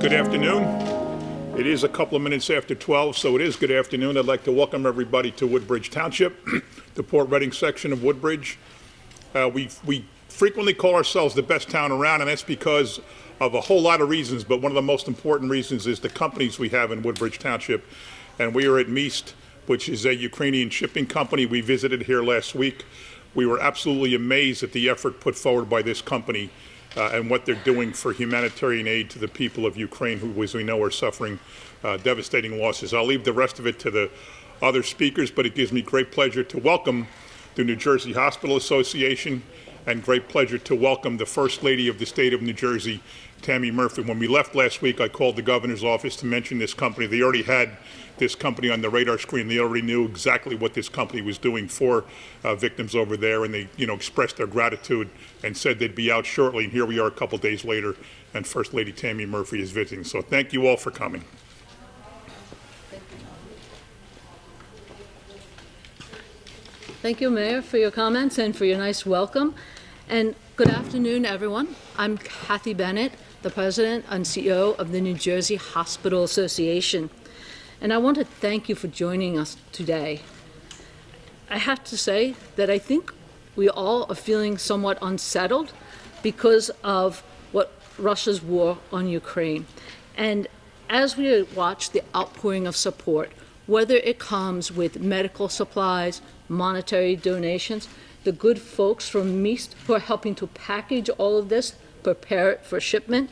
Good afternoon. It is a couple of minutes after 12, so it is good afternoon. I'd like to welcome everybody to Woodbridge Township, the Port Reading section of Woodbridge. We frequently call ourselves the best town around, and that's because of a whole lot of reasons, but one of the most important reasons is the companies we have in Woodbridge Township. And we are at Meast, which is a Ukrainian shipping company. We visited here last week. We were absolutely amazed at the effort put forward by this company and what they're doing for humanitarian aid to the people of Ukraine, who, as we know, are suffering devastating losses. I'll leave the rest of it to the other speakers, but it gives me great pleasure to welcome the New Jersey Hospital Association and great pleasure to welcome the First Lady of the state of New Jersey, Tammy Murphy. When we left last week, I called the governor's office to mention this company. They already had this company on the radar screen. They already knew exactly what this company was doing for victims over there, and they, expressed their gratitude and said they'd be out shortly. And here we are a couple days later, and First Lady Tammy Murphy is visiting. So thank you all for coming. Thank you, Mayor, for your comments and for your nice welcome. And good afternoon, everyone. I'm Kathy Bennett, the President and CEO of the New Jersey Hospital Association. And I want to thank you for joining us today. I have to say that I think we all are feeling somewhat unsettled because of what Russia's war on Ukraine. And as we watch the outpouring of support, whether it comes with medical supplies, monetary donations, the good folks from Meast who are helping to package all of this, prepare it for shipment,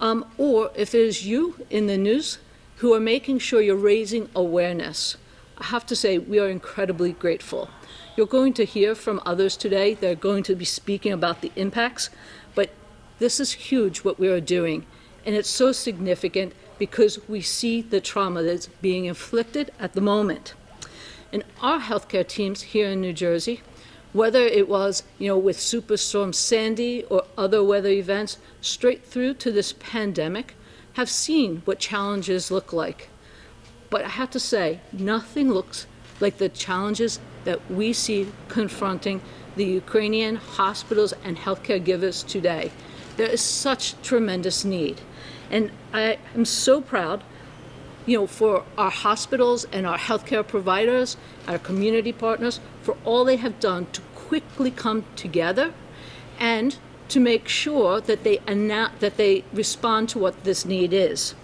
or if it is you in the news who are making sure you're raising awareness. I have to say, we are incredibly grateful. You're going to hear from others today. They're going to be speaking about the impacts, but this is huge what we are doing. And it's so significant because we see the trauma that's being inflicted at the moment. And our healthcare teams here in New Jersey, whether it was, with Superstorm Sandy or other weather events, straight through to this pandemic, have seen what challenges look like. But I have to say, nothing looks like the challenges that we see confronting the Ukrainian hospitals and healthcare givers today. There is such tremendous need. And I am so proud, for our hospitals and our healthcare providers, our community partners, for all they have done to quickly come together and to make sure that they respond to what this need is.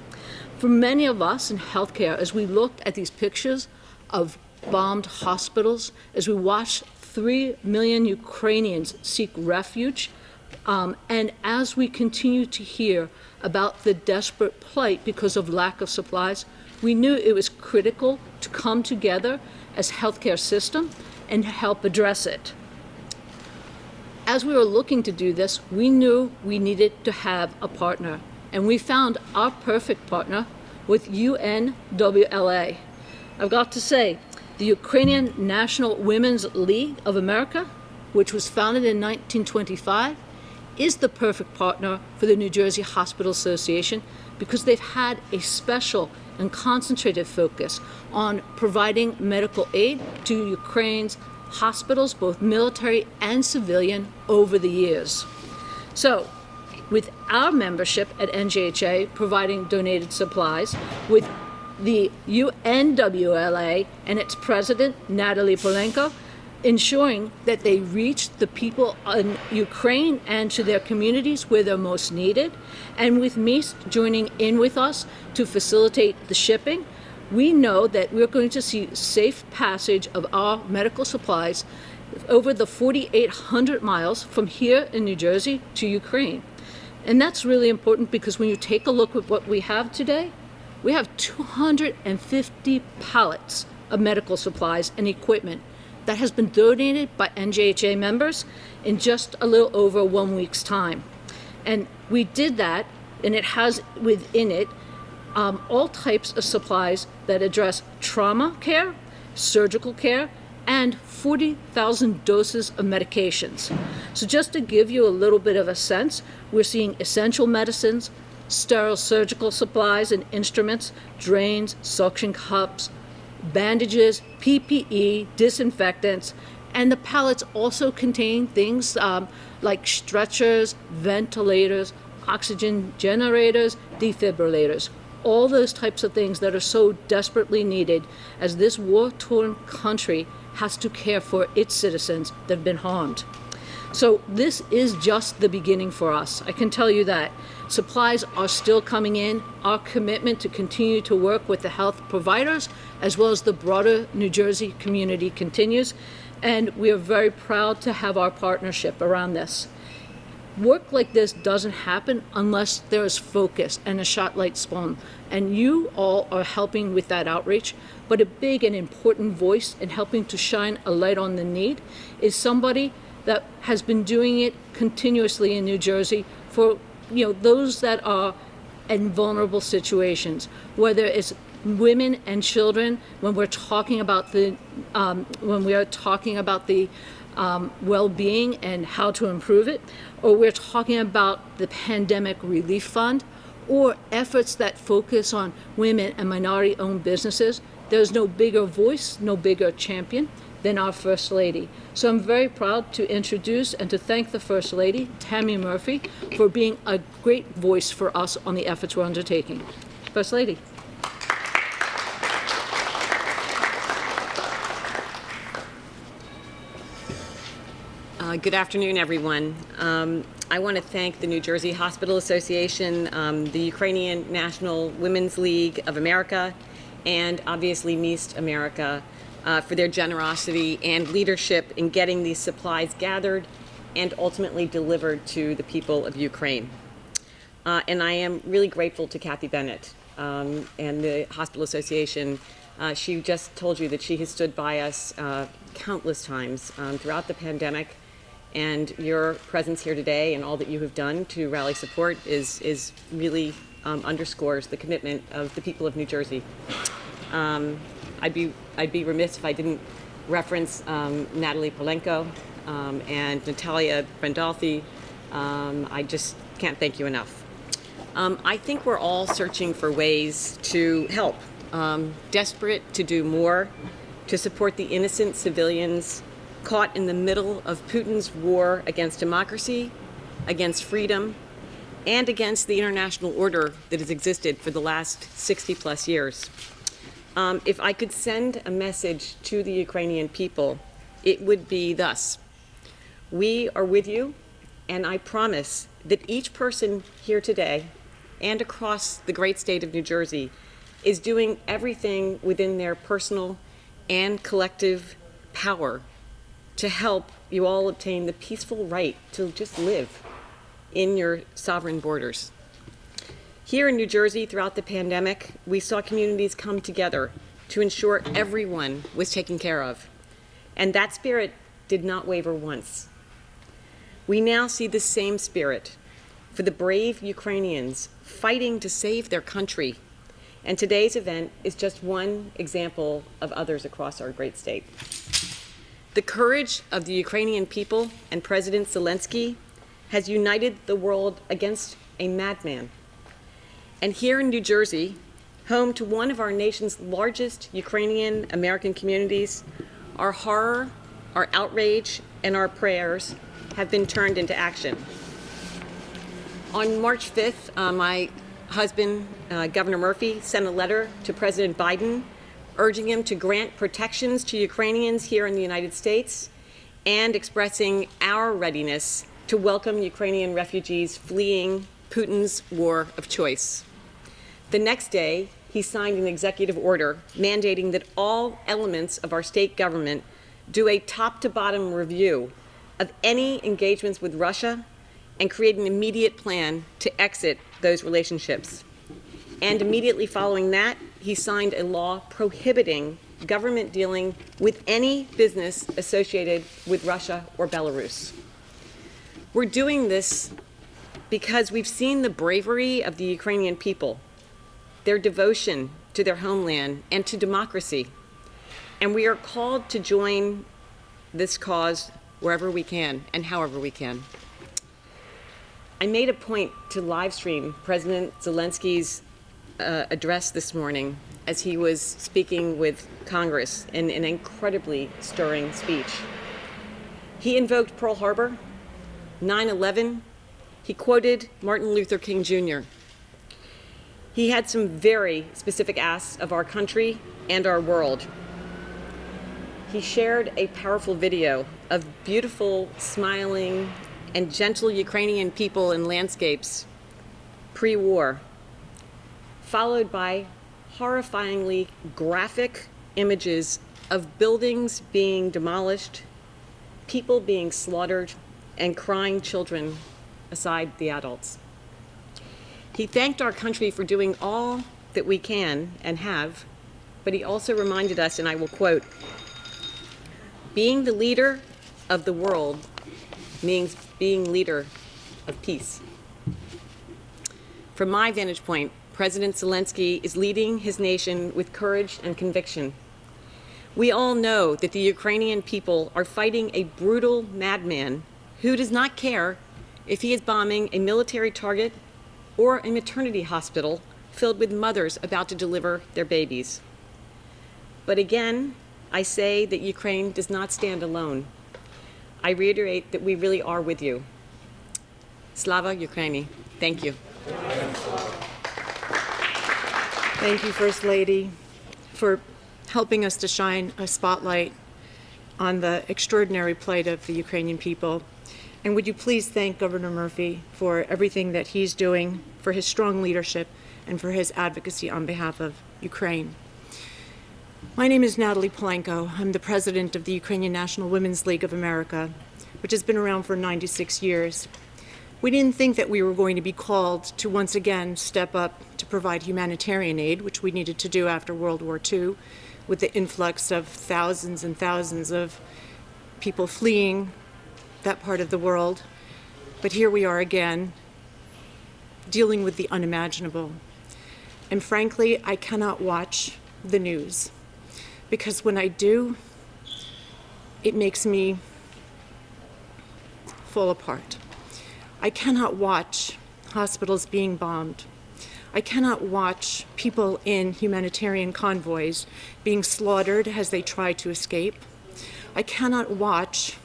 For many of us in healthcare, as we looked at these pictures of bombed hospitals, as we watched 3 million Ukrainians seek refuge, and as we continue to hear about the desperate plight because of lack of supplies, we knew it was critical to come together as healthcare system and help address it. As we were looking to do this, we knew we needed to have a partner, and we found our perfect partner with UNWLA. I've got to say, the Ukrainian National Women's League of America, which was founded in 1925, is the perfect partner for the New Jersey Hospital Association because they've had a special and concentrated focus on providing medical aid to Ukraine's hospitals, both military and civilian, over the years. So, with our membership at NJHA providing donated supplies, with the UNWLA and its president, Natalie Polenko, ensuring that they reach the people in Ukraine and to their communities where they're most needed, and with Meast joining in with us to facilitate the shipping, we know that we're going to see safe passage of our medical supplies over the 4,800 miles from here in New Jersey to Ukraine. And that's really important because when you take a look at what we have today, we have 250 pallets of medical supplies and equipment that has been donated by NJHA members in just a little over 1 week's time. And we did that, and it has within it all types of supplies that address trauma care, surgical care, and 40,000 doses of medications. So just to give you a little bit of a sense, we're seeing essential medicines, sterile surgical supplies and instruments, drains, suction cups, bandages, PPE, disinfectants, and the pallets also contain things like stretchers, ventilators, oxygen generators, defibrillators, all those types of things that are so desperately needed as this war-torn country has to care for its citizens that have been harmed. So this is just the beginning for us. I can tell you that. Supplies are still coming in. Our commitment to continue to work with the health providers as well as the broader New Jersey community continues. And we are very proud to have our partnership around this. Work like this doesn't happen unless there is focus and a shot like Spawn. And you all are helping with that outreach. But a big and important voice in helping to shine a light on the need is somebody that has been doing it continuously in New Jersey for those that are in vulnerable situations, whether it's women and children. When we're talking about the well-being and how to improve it, or we're talking about the pandemic relief fund, or efforts that focus on women and minority-owned businesses, there's no bigger voice, no bigger champion than our First Lady. So I'm very proud to introduce and to thank the First Lady, Tammy Murphy, for being a great voice for us on the efforts we're undertaking. First Lady. Good afternoon, everyone. I want to thank the New Jersey Hospital Association, the Ukrainian National Women's League of America, and obviously MIST America for their generosity and leadership in getting these supplies gathered and ultimately delivered to the people of Ukraine. And I am really grateful to Kathy Bennett and the Hospital Association. She just told you that she has stood by us countless times throughout the pandemic, and your presence here today and all that you have done to rally support is really underscores the commitment of the people of New Jersey. I'd be remiss if I didn't reference Natalie Polenko and Natalia Brandolfi. I just can't thank you enough. I think we're all searching for ways to help, desperate to do more, to support the innocent civilians caught in the middle of Putin's war against democracy, against freedom, and against the international order that has existed for the last 60 plus years. If I could send a message to the Ukrainian people, it would be thus: we are with you, and I promise that each person here today and across the great state of New Jersey is doing everything within their personal and collective power to help you all obtain the peaceful right to just live in your sovereign borders. Here in New Jersey, throughout the pandemic, we saw communities come together to ensure everyone was taken care of. And that spirit did not waver once. We now see the same spirit for the brave Ukrainians fighting to save their country. And today's event is just one example of others across our great state. The courage of the Ukrainian people and President Zelensky has united the world against a madman. And here in New Jersey, home to one of our nation's largest Ukrainian American communities, our horror, our outrage, and our prayers have been turned into action. On March 5th, my husband, Governor Murphy, sent a letter to President Biden urging him to grant protections to Ukrainians here in the United States and expressing our readiness to welcome Ukrainian refugees fleeing Putin's war of choice. The next day, he signed an executive order mandating that all elements of our state government do a top-to-bottom review of any engagements with Russia and create an immediate plan to exit those relationships. And immediately following that, he signed a law prohibiting government dealing with any business associated with Russia or Belarus. We're doing this because we've seen the bravery of the Ukrainian people, their devotion to their homeland and to democracy. And we are called to join this cause wherever we can and however we can. I made a point to live stream President Zelensky's address this morning as he was speaking with Congress in an incredibly stirring speech. He invoked Pearl Harbor, 9/11. He quoted Martin Luther King Jr. He had some very specific asks of our country and our world. He shared a powerful video of beautiful, smiling, and gentle Ukrainian people and landscapes pre-war, followed by horrifyingly graphic images of buildings being demolished, people being slaughtered, and crying children aside the adults. He thanked our country for doing all that we can and have, but he also reminded us, and I will quote, "Being the leader of the world means being leader of peace." From my vantage point, President Zelensky is leading his nation with courage and conviction. We all know that the Ukrainian people are fighting a brutal madman who does not care if he is bombing a military target or a maternity hospital filled with mothers about to deliver their babies. But again, I say that Ukraine does not stand alone. I reiterate that we really are with you. Slava Ukraini. Thank you. Thank you, First Lady, for helping us to shine a spotlight on the extraordinary plight of the Ukrainian people. And would you please thank Governor Murphy for everything that he's doing, for his strong leadership, and for his advocacy on behalf of Ukraine. My name is Natalie Polenko. I'm the president of the Ukrainian National Women's League of America, which has been around for 96 years. We didn't think that we were going to be called to once again step up to provide humanitarian aid, which we needed to do after World War II, with the influx of thousands and thousands of people fleeing that part of the world. But here we are again, dealing with the unimaginable. And frankly, I cannot watch the news, because when I do, it makes me fall apart. I cannot watch hospitals being bombed. I cannot watch people in humanitarian convoys being slaughtered as they try to escape. I cannot watch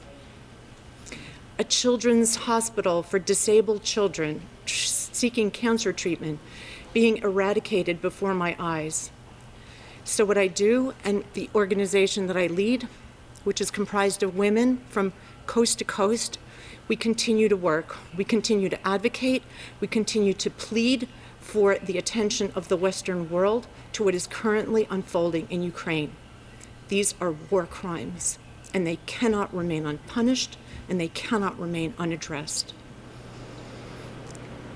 a children's hospital for disabled children seeking cancer treatment being eradicated before my eyes. So what I do, and the organization that I lead, which is comprised of women from coast to coast, we continue to work, we continue to advocate, we continue to plead for the attention of the Western world to what is currently unfolding in Ukraine. These are war crimes, and they cannot remain unpunished, and they cannot remain unaddressed.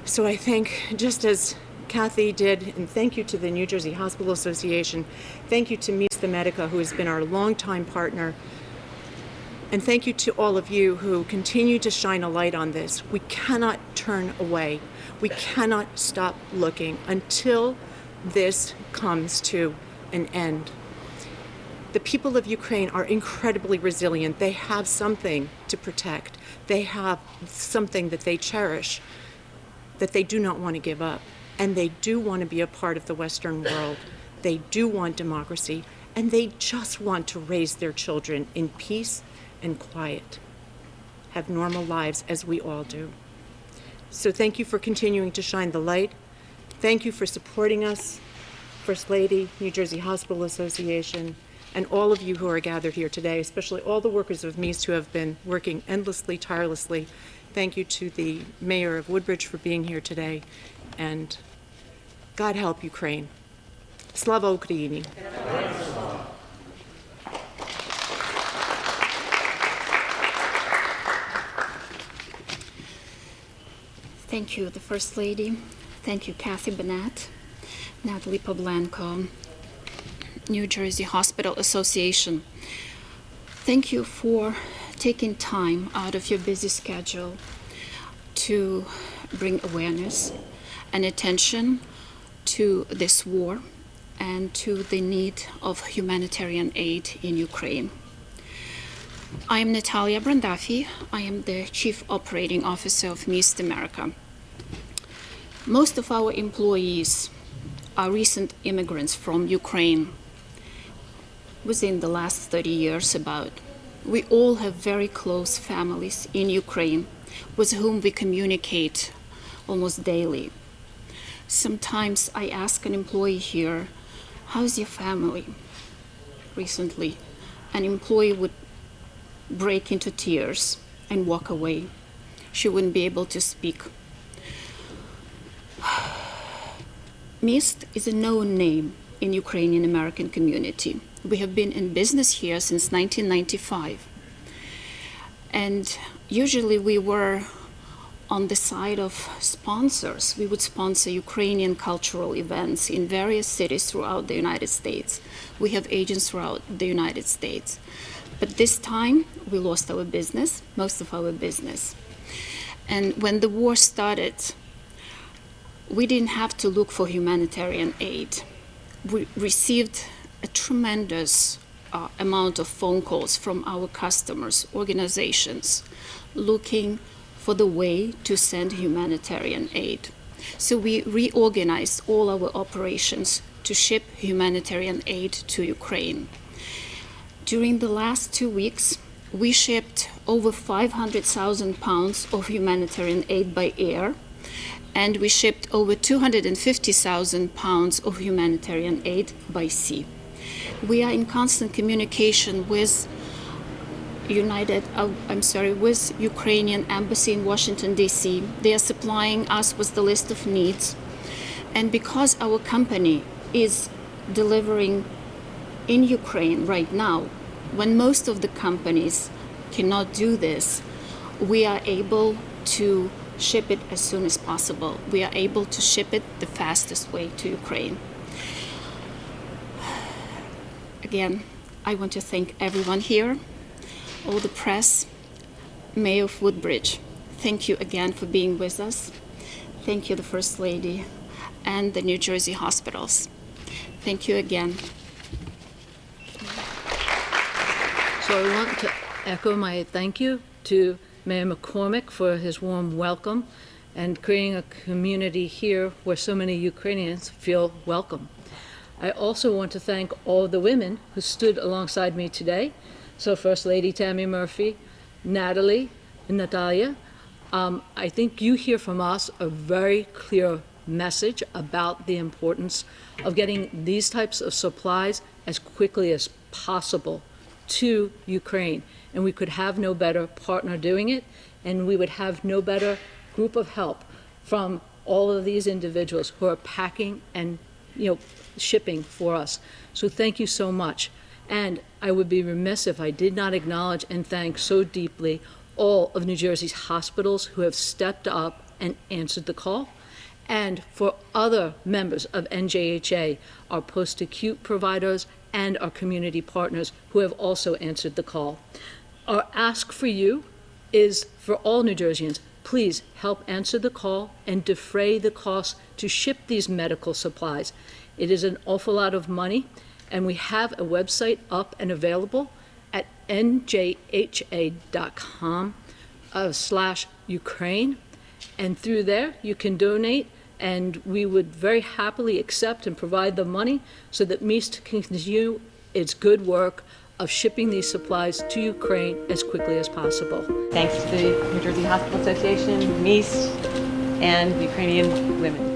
So I think, just as Kathy did, and thank you to the New Jersey Hospital Association, thank you to Mies the Medica, who has been our longtime partner, and thank you to all of you who continue to shine a light on this. We cannot turn away. We cannot stop looking until this comes to an end. The people of Ukraine are incredibly resilient. They have something to protect. They have something that they cherish, that they do not want to give up. And they do want to be a part of the Western world. They do want democracy, and they just want to raise their children in peace and quiet, have normal lives as we all do. So thank you for continuing to shine the light. Thank you for supporting us, First Lady, New Jersey Hospital Association, and all of you who are gathered here today, especially all the workers of Mies who have been working endlessly, tirelessly. Thank you to the Mayor of Woodbridge for being here today, and God help Ukraine. Slava Ukraini. Thank you, the First Lady. Thank you, Kathy Bennett, Natalie Poblenko, New Jersey Hospital Association. Thank you for taking time out of your busy schedule to bring awareness and attention to this war and to the need of humanitarian aid in Ukraine. I am Natalia Brandafi. I am the Chief Operating Officer of Mies America. Most of our employees are recent immigrants from Ukraine. Within the last 30 years about, we all have very close families in Ukraine with whom we communicate almost daily. Sometimes I ask an employee here, how's your family? Recently, an employee would break into tears and walk away. She wouldn't be able to speak. MIST is a known name in Ukrainian American community. We have been in business here since 1995. And usually we were on the side of sponsors. We would sponsor Ukrainian cultural events in various cities throughout the United States. We have agents throughout the United States. But this time, we lost our business, most of our business. And when the war started, we didn't have to look for humanitarian aid. We received a tremendous amount of phone calls from our customers, organizations, looking for the way to send humanitarian aid. So we reorganized all our operations to ship humanitarian aid to Ukraine. During the last 2 weeks, we shipped over 500,000 pounds of humanitarian aid by air, and we shipped over 250,000 pounds of humanitarian aid by sea. We are in constant communication with with Ukrainian embassy in Washington, D.C. They are supplying us with the list of needs. And because our company is delivering in Ukraine right now, when most of the companies cannot do this, we are able to ship it as soon as possible. We are able to ship it the fastest way to Ukraine. Again, I want to thank everyone here, all the press, Mayor of Woodbridge. Thank you again for being with us. Thank you, the First Lady, and the New Jersey hospitals. Thank you again. So I want to echo my thank you to Mayor McCormick for his warm welcome and creating a community here where so many Ukrainians feel welcome. I also want to thank all the women who stood alongside me today. So First Lady Tammy Murphy, Natalie, and Natalia. I think you hear from us a very clear message about the importance of getting these types of supplies as quickly as possible to Ukraine. And we could have no better partner doing it, and we would have no better group of help from all of these individuals who are packing and shipping for us. So thank you so much. And I would be remiss if I did not acknowledge and thank so deeply all of New Jersey's hospitals who have stepped up and answered the call, and for other members of NJHA, our post-acute providers and our community partners who have also answered the call. Our ask for you is for all New Jerseyans, please help answer the call and defray the costs to ship these medical supplies. It is an awful lot of money, and we have a website up and available at njha.com/Ukraine. And through there, you can donate, and we would very happily accept and provide the money so that MIST can continue its good work of shipping these supplies to Ukraine as quickly as possible. Thanks to the New Jersey Hospital Association, MIST, and Ukrainian women.